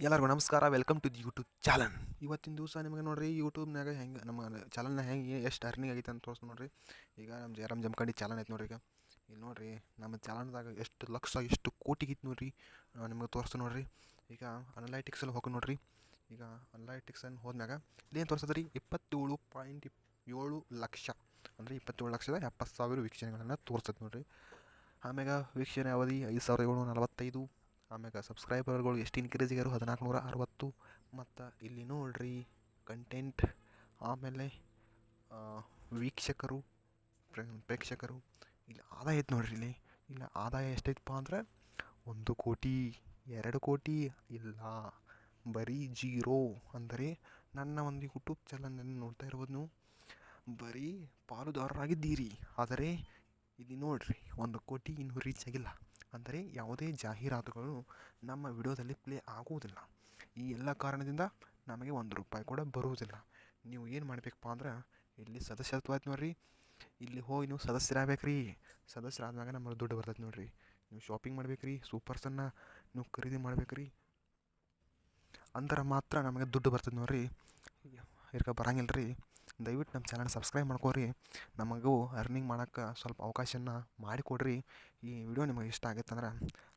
ಎಲ್ಲರಿಗೂ ನಮಸ್ಕಾರ. Welcome to the YouTube channel. ಇವತ್ತಿನ ದಿವಸ ನಿಮಗೆ ನೋಡ್ರಿ ಯೂಟ್ಯೂಬ್ನಾಗ ಹೆಂಗೆ ನಮ್ಮ ಚಾನಲ್ನ ಹೆಂಗೆ ಎಷ್ಟು ಅರ್ನಿಂಗ್ ಆಗೈತೆ ಅಂತ ತೋರಿಸ್ ನೋಡ್ರಿ. ಈಗ ನಮ್ಮ ಜಯರಾಮ್ ಜಮಖಂಡಿ ಚಾನಲ್ ಐತೆ ನೋಡ್ರಿ. ಈಗ ಇಲ್ಲಿ ನೋಡ್ರಿ ನಮ್ಮ ಚಾನಲ್ದಾಗ ಎಷ್ಟು ಲಕ್ಷ ಎಷ್ಟು ಕೋಟಿಗಿತ್ತು ನೋಡ್ರಿ. ನಿಮಗೆ ತೋರಿಸ್ತು ನೋಡ್ರಿ. ಈಗ ಅನಲೈಟಿಕ್ಸಲ್ಲಿ ಹೋಗಿ ನೋಡ್ರಿ. ಈಗ ಅನಲೈಟಿಕ್ಸನ್ನು ಹೋದ್ಮ್ಯಾಗ ಇಲ್ಲೇನು ತೋರಿಸ್ತದೆ ರೀ 27.7 ಲಕ್ಷ ಅಂದರೆ 27,70,000 ವೀಕ್ಷಣೆಗಳನ್ನು ತೋರಿಸ್ತದೆ ನೋಡ್ರಿ. ಆಮ್ಯಾಗ ವೀಕ್ಷಣೆ ಅವಧಿ 5,745. ಆಮ್ಯಾಗ ಸಬ್ಸ್ಕ್ರೈಬರ್ಗಳು ಎಷ್ಟು ಇನ್ಕ್ರೀಸ್ ಆಗ್ಯಾರು 1,460. ಮತ್ತು ಇಲ್ಲಿ ನೋಡ್ರಿ ಕಂಟೆಂಟ್, ಆಮೇಲೆ ವೀಕ್ಷಕರು, ಪ್ರೇಕ್ಷಕರು, ಇಲ್ಲಿ ಆದಾಯ ಐತೆ ನೋಡ್ರಿ. ಇಲ್ಲಿ ಆದಾಯ ಎಷ್ಟೈತಪ್ಪ ಅಂದ್ರೆ 1 ಕೋಟಿ 2 ಕೋಟಿ ಇಲ್ಲ, ಬರೀ 0. ಅಂದರೆ ನನ್ನ ಒಂದು ಯೂಟ್ಯೂಬ್ ಚಾನಲನ್ನು ನೋಡ್ತಾ ಇರ್ಬೋದು ನೀವು, ಬರೀ ಪಾಲುದಾರರಾಗಿದ್ದೀರಿ. ಆದರೆ ಇಲ್ಲಿ ನೋಡ್ರಿ 1 ಕೋಟಿ ಇನ್ನೂ ರೀಚ್ ಆಗಿಲ್ಲ. ಅಂದರೆ ಯಾವುದೇ ಜಾಹೀರಾತುಗಳು ನಮ್ಮ ವಿಡಿಯೋದಲ್ಲಿ ಪ್ಲೇ ಆಗುವುದಿಲ್ಲ. ಈ ಎಲ್ಲ ಕಾರಣದಿಂದ ನಮಗೆ 1 ರೂಪಾಯಿ ಕೂಡ ಬರುವುದಿಲ್ಲ. ನೀವು ಏನು ಮಾಡಬೇಕಪ್ಪ ಅಂದ್ರೆ ಇಲ್ಲಿ ಸದಸ್ಯತ್ವ ಆಯ್ತು ನೋಡ್ರಿ. ಇಲ್ಲಿ ಹೋಗಿ ನೀವು ಸದಸ್ಯರಾಗಬೇಕು ರೀ. ಸದಸ್ಯರಾದ್ಮ್ಯಾಗ ನಮ್ಮಲ್ಲಿ ದುಡ್ಡು ಬರ್ತೈತೆ ನೋಡ್ರಿ. ನೀವು ಶಾಪಿಂಗ್ ಮಾಡ್ಬೇಕು ರೀ, ಸೂಪರ್ಸನ್ನು ನೀವು ಖರೀದಿ ಮಾಡ್ಬೇಕು ರೀ, ಅಂದ್ರೆ ಮಾತ್ರ ನಮಗೆ ದುಡ್ಡು ಬರ್ತದೆ ನೋಡ್ರಿ. ಇದಕ್ಕೆ ಬರಂಗಿಲ್ಲ ರೀ. ದಯವಿಟ್ಟು ನಮ್ಮ ಚಾನಲ್ ಸಬ್ಸ್ಕ್ರೈಬ್ ಮಾಡ್ಕೊರಿ. ನಮಗೂ ಅರ್ನಿಂಗ್ ಮಾಡೋಕ್ಕೆ ಸ್ವಲ್ಪ ಅವಕಾಶನ ಮಾಡಿಕೊಡ್ರಿ. ಈ ವಿಡಿಯೋ ನಿಮಗೆ ಇಷ್ಟ ಆಗೈತೆ ಅಂದ್ರೆ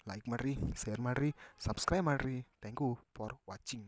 ಲೈಕ್ ಮಾಡಿರಿ, ಶೇರ್ ಮಾಡಿರಿ, ಸಬ್ಸ್ಕ್ರೈಬ್ ಮಾಡಿರಿ. Thank you for watching.